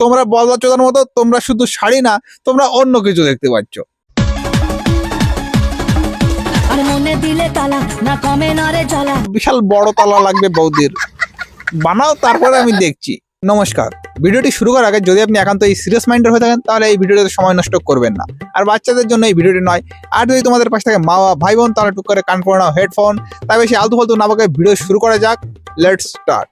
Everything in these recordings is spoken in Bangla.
তোমরা বলবাচ্চোদার মতো তোমরা শুধু শাড়ি না, তোমরা অন্য কিছু দেখতে পাচ্ছ। বিশাল বড় তালা লাগবে বৌদির, বানাও তারপরে আমি দেখছি। নমস্কার, ভিডিওটি শুরু করার আগে যদি আপনি একান্ত এই সিরিয়াস মাইন্ডের হয়ে থাকেন তাহলে এই ভিডিওতে সময় নষ্ট করবেন না, আর বাচ্চাদের জন্য এই ভিডিওটি নয়। আর যদি তোমাদের পাশে থাকে মা ভাই বোন তাহলে টুক করে কান পড়ে নাও হেডফোন। তাই বেশি আলতু ফালতু না বকে ভিডিও শুরু করা যাক। Let's start.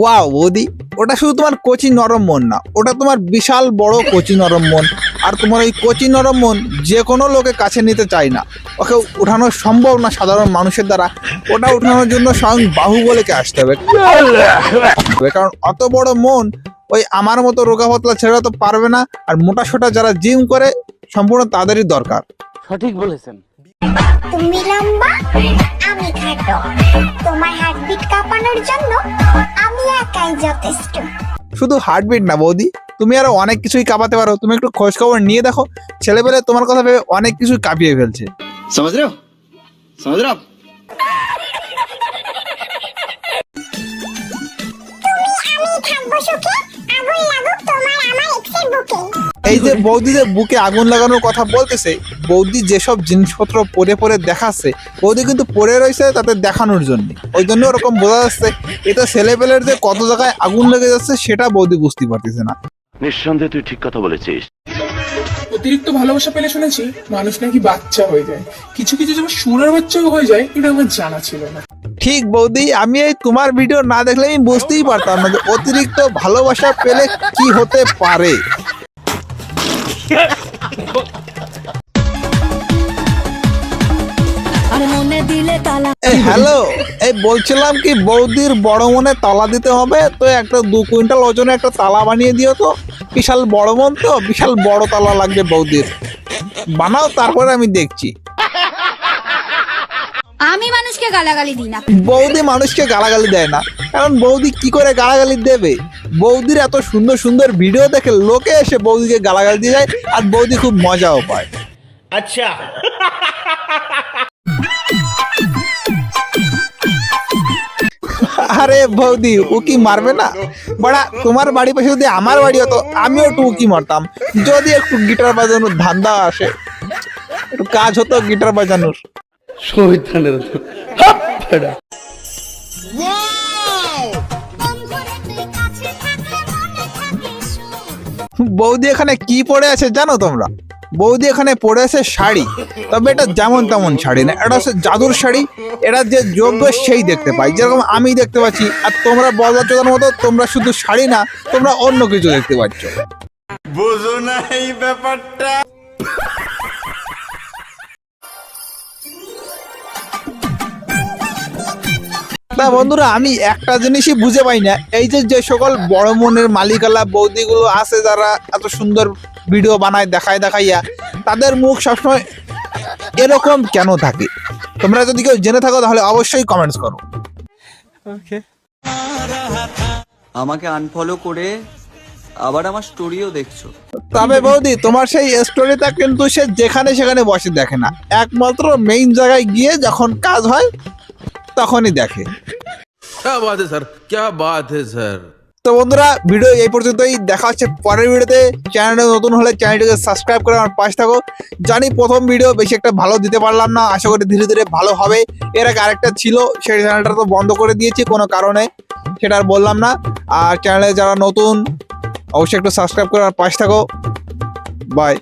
ওয়াও বৌদি, ওটা শুধু তোমার কচি নরম মন না, ওটা তোমার বিশাল বড় কচি নরম মন। আর তোমার ওই কচি নরম মন যে কোনো লোকে কাছে নিতে চায় না, ওকে উঠানো সম্ভব না সাধারণ মানুষের দ্বারা। ওটা উঠানোর জন্য স্বয়ং বাহুবলীকে আসতে হবে, কারণ অত বড় মন ওই আমার মতো রোগা পাতলা ছেড়ে তো পারবে না। আর মোটা সোটা যারা জিম করে সম্পূর্ণ তাদেরই দরকার। সঠিক বলেছেন। তুমি লম্বা, আমি খাটো, তোমার হার্টবিট কাঁপানোর জন্য আমি একাই যথেষ্ট। শুধু হার্টবিট না বৌদি, তুমি আরো অনেক কিছুই কাঁপাতে পারো। তুমি একটু খোঁজ খবর নিয়ে দেখো, ছেলেবেলে তোমার কথা ভেবে অনেক কিছুই কাঁপিয়ে ফেলছে। समझ रहे हो आप? এই যে বৌদিদের বুকে আগুন লাগানোর কথা বলতেছে, বৌদি যেসব জিনিসপত্র পরে পরে দেখাচ্ছে, বৌদি কিন্তু পরে রয়েছে তাতে দেখানোর জন্য। ওই জন্য ওরকম বোঝা যাচ্ছে এটা ছেলেপেলের যে কত জায়গায় আগুন লেগে যাচ্ছে সেটা বৌদি বুঝতে পারতেছে না। নিঃসন্দেহে তুই ঠিক কথা বলেছিস। অতিরিক্ত ভালোবাসা পেলে শুনেছি মানুষ নাকি বাচ্চা হয়ে যায়, কিছু কিছু যেমন সুরের বাচ্চাও হয়ে যায়, এটা আমার জানা ছিল না। ঠিক বৌদি, আমি এই তোমার ভিডিও না দেখলে আমি বুঝতেই পারতাম না যে অতিরিক্ত ভালোবাসা পেলে কি হতে পারে। হ্যালো, এই বলছিলাম কি বৌদির বড় মনে তালা দিতে হবে, তো একটা 2 কুইন্টাল ওজনে একটা তালা বানিয়ে দিও তো। বিশাল বড় মন তো, বিশাল বড় তালা লাগবে বৌদির, বানাও তারপরে আমি দেখছি। আমি মানুষকে গালাগালি দিই না। বৌদি মানুষকে গালাগালি দেয় না, কারণ বৌদি কি করে গালাগালি দেবে? বৌদির এত সুন্দর সুন্দর ভিডিও দেখে লোকে এসে বৌদিকে গালাগালি দিয়ে যায়, আর বৌদি খুব মজাও পায়। अच्छा আরে বৌদি উকি মারবে না? বড়া, তোমার বাড়ি পাশে যদি আমার বাড়ি হতো আমিও একটু উকি মারতাম, যদি একটু গিটার বাজানোর ধান্দা আসে, একটু কাজ হতো গিটার বাজানোর। বৌদি এখানে কি পড়ে আছে জানো তোমরা? বৌদি এখানে পড়ে আছে শাড়ি, তবে এটা যেমন তেমন শাড়ি না, এটা হচ্ছে জাদুর শাড়ি। এটা যে যোগ্য সেই দেখতে পাই, যেরকম আমি দেখতে পাচ্ছি। আর তোমরা বলবাচ্চোদার মতো তোমরা শুধু শাড়ি না, তোমরা অন্য কিছু দেখতে পাচ্ছ। বুঝো না এই ব্যাপারটা। তা বন্ধুরা, আমি একটা জিনিসই বুঝে পাই না, এই যে সকল বড় মনের মালিকালা বৌদিগুলো আছে যারা এত সুন্দর ভিডিও বানায় দেখাইয়া, তাদের মুখ সবসময় এরকম কেন থাকে? তোমরা যদি কেউ জেনে থাকো তাহলে অবশ্যই কমেন্টস করো। আমাকে আনফলো করে আবার আমার স্টোরিও দেখছো। তবে বৌদি তোমার সেই স্টোরিটা কিন্তু সে যেখানে সেখানে বসে দেখে না, একমাত্র মেইন জায়গায় গিয়ে যখন কাজ হয় তখনই দেখে। क्या बात है सर, क्या बात है सर। তো বন্ধুরা, ভিডিও এই পর্যন্তই, দেখা হচ্ছে পরের ভিডিওতে। চ্যানেলে নতুন হলে চ্যানেলটিকে সাবস্ক্রাইব করে আমার পাশে থাকো। জানি প্রথম ভিডিও বেশি একটা ভালো দিতে পারলাম না, আশা করি ধীরে ধীরে ভালো হবে। এর আগে আরেকটা ছিল, সেই চ্যানেলটা তো বন্ধ করে দিয়েছি কোনো কারণে, সেটা আর বললাম না। আর চ্যানেলে যারা নতুন অবশ্যই একটু সাবস্ক্রাইব করে আমার পাশে থাকো। বাই।